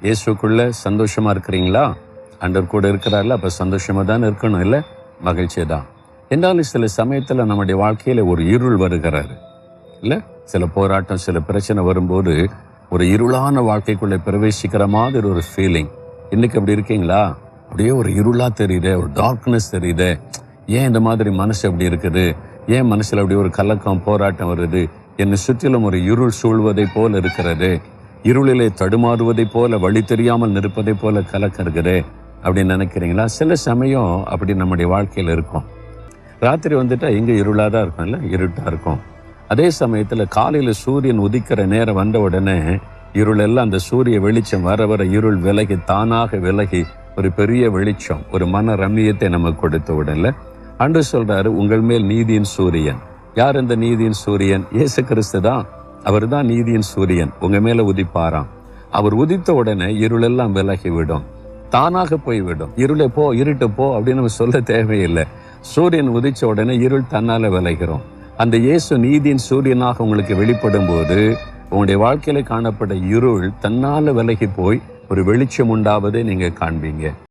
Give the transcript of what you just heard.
இயேசுக்குள்ள சந்தோஷமா இருக்கிறீங்களா? ஆண்டவர் கூட இருக்கிறார்ல, அப்போ சந்தோஷமா தான் இருக்கணும், இல்லை? மகிழ்ச்சி தான். என்றாலும் சில சமயத்தில் நம்முடைய வாழ்க்கையில் ஒரு இருள் வருகிறாரு, இல்லை? சில போராட்டம், சில பிரச்சனை வரும்போது ஒரு இருளான வாழ்க்கைக்குள்ளே பிரவேசிக்கிற மாதிரி ஒரு ஃபீலிங். இன்னைக்கு அப்படி இருக்கீங்களா? அப்படியே ஒரு இருளா தெரியுதே, ஒரு டார்க்னஸ் தெரியுதே. ஏன் இந்த மாதிரி மனசு அப்படி இருக்குது? ஏன் மனசில் அப்படி ஒரு கலக்கம், போராட்டம் வருது? என்னை சுற்றிலும் ஒரு இருள் சூழ்வதை போல இருக்கிறது, இருளிலே தடுமாறுவதை போல, வழி தெரியாமல் நிற்பதை போல கலக்கம் இருக்குது அப்படின்னு நினைக்கிறீங்களா? சில சமயம் அப்படி நம்முடைய வாழ்க்கையில் இருக்கும். ராத்திரி வந்துட்டா எங்கே இருளாக தான் இருக்கும், இல்லை? இருட்டாக இருக்கும். அதே சமயத்தில் காலையில் சூரியன் உதிக்கிற நேரம் வந்த உடனே இருளெல்லாம் அந்த சூரிய வெளிச்சம் வர வர இருள் விலகி, தானாக விலகி ஒரு பெரிய வெளிச்சம், ஒரு மன ரம்மியத்தை நமக்கு கொடுத்த உடனே ஆண்டவர் சொல்றாரு, உங்கள் மேல் நீதியின் சூரியன். யார் இந்த நீதியின் சூரியன்? இயேசு கிறிஸ்து தான். அவர் தான் நீதியின் சூரியன். உங்க மேல உதிப்பாராம். அவர் உதித்த உடனே இருளெல்லாம் விலகி விடும், தானாக போய்விடும். இருளை போ, இருட்டு போ அப்படின்னு நம்ம சொல்ல தேவையில்லை. சூரியன் உதிச்ச உடனே இருள் தன்னால விலகிறோம். அந்த இயேசு நீதியின் சூரியனாக உங்களுக்கு வெளிப்படும் போது உங்களுடைய வாழ்க்கையில காணப்பட்ட இருள் தன்னால விலகி போய் ஒரு வெளிச்சம் உண்டாவதை நீங்க காண்பீங்க.